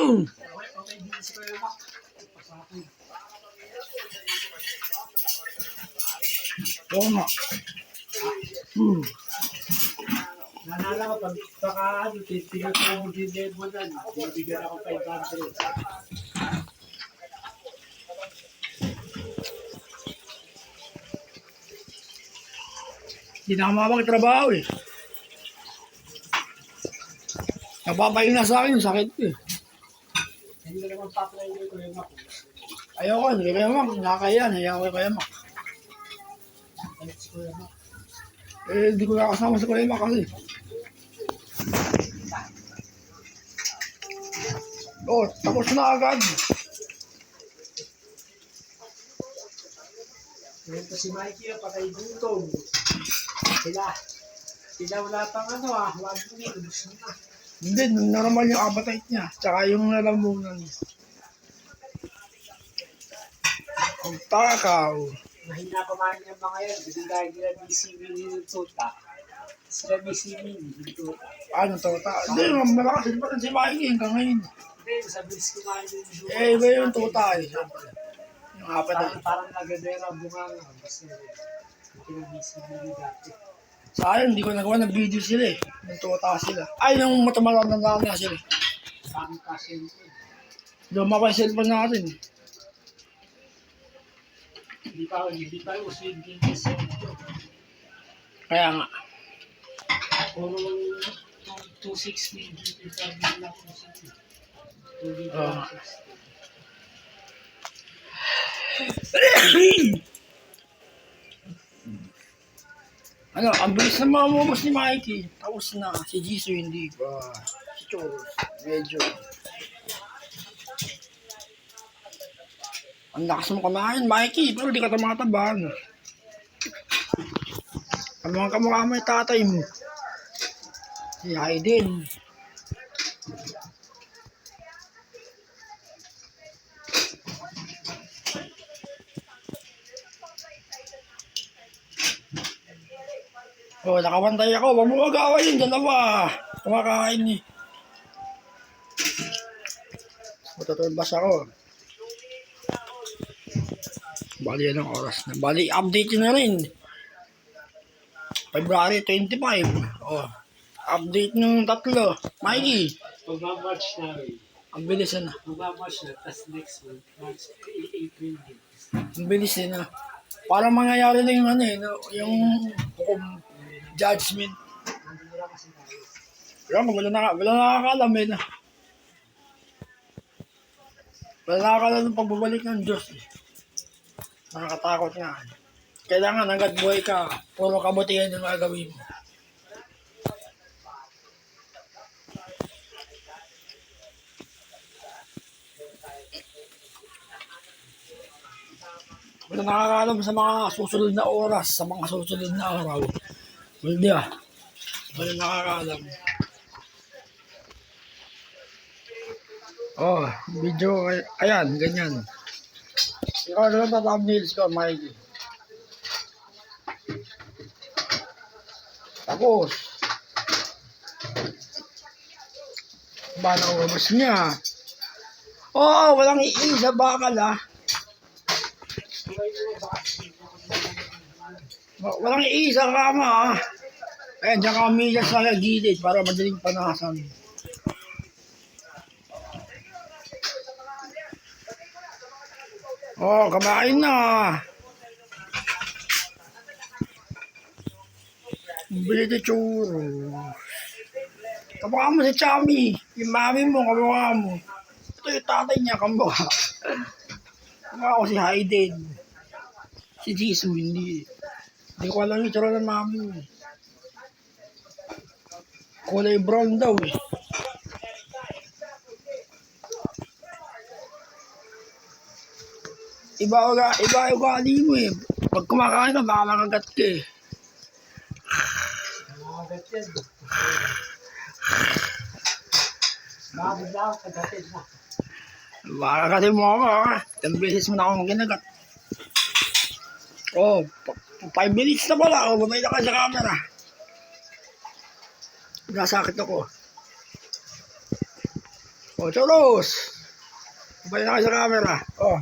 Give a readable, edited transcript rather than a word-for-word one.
Oo nga. Naalala ko, pag baka titigil ko yung mag-give mo na, bibigyan ako 500. Hindi na ako makapagtrabaho eh. Napapahin na sa akin yung sakit ko eh. Hindi na naman papalay ko yung ako. Ayoko, hindi kaya mak. Nakakaya, naiyak ko kaya mak. Thanks ko yung ako. Eh, hindi ko nakasama sa kaya mak kasi. Oh, tapos na agad. Ngayon ko si Mikey, patay gutom. Sila wala pang huwag mo niya, lubos na. Hindi, normal yung appetite niya. Tsaka yung lalamunan niya. Ang takaw. Mahina kumain ng mga yan, hindi dahil nila BCB yung tuta. Sila BCB yung tuta. Ano to? Hindi, malakas pa rin si Mikey hanggang ngayon. Hindi, sa bilis kumain yung tuta. Eh, iba yung tuta eh. Siyempre. Yung appetite. Parang nagadera ang bunganga. Kasi hindi na BCB yung dati. Sayang, hindi ko nagawa ng video sila eh. Yung tuta sila. Ay, yung matamalang na sila. Parang kasi yun. Luma pa yung cellphone natin. Hindi pa uso yung game kasi. Kaya nga. Puro 260 yung sabi nila kung saan. Oo. Ano, ang bilis na mamumos ni Mikey. Tapos na. Si Jisoo hindi pa. Si Churros. Medyo. Ang lakas mo kumain, Mikey. Pero di ka tumataba. Ano? Ang kamukha mo yung tatay mo. Si Hayden. Oh, nakabantay ako. Huwag mo magawa yung dalawa. Kumakain eh. Matutulbas ako. Bali yan ang oras na. Bali, update na rin. February 25. Oh, update ng tatlo. Mikey. Magmamarch na rin. Ang bilis na. Magmamarch na. Tapos next month, March, April din. Ang bilis na. Parang mangyayari na yung ano eh. Yung judgment. Pero wala nakakalam eh na. Wala nakakalam ng pagbabalik ng Diyos eh. Nakakatakot nga. Kailangan hanggat buhay ka, puro kabutihan yung gagawin mo. Wala nakakalam sa mga susunod na oras, sa mga susunod na araw. Hindi ah. Wala nakakalam. Oh, video, ayan, ganyan. Ikaw na lang thumbnails ko, Mikey. Tapos, ba na ubos niya? Oh, walang iisa bakal ah. Walang iisa kama ah. Ayan, dyan kami sa gilid para madaling panasan. Oh, kamain na. Bili de churro. Kamukha mo si Chami. Yung mami mo, kamukha mo. Ito yung tatay niya, kamukha. Kamukha ko si Hayden. Si Jisoo, hindi. Hindi ko alam yung tsura ng mami mo. Kulay brown daw eh. Iba yung gali mo eh. Pag kumakain ka, baka makagat ka eh. Makagat yan. Baka bigla ako kagatin na. Baka kasi mo ako ah. 10 beses mo na akong ginagat. Oh, 5 minutes na pala. Oh, babay na ka sa camera. Nasakit ako. O, Cholos! Balik na kayo sa camera. O,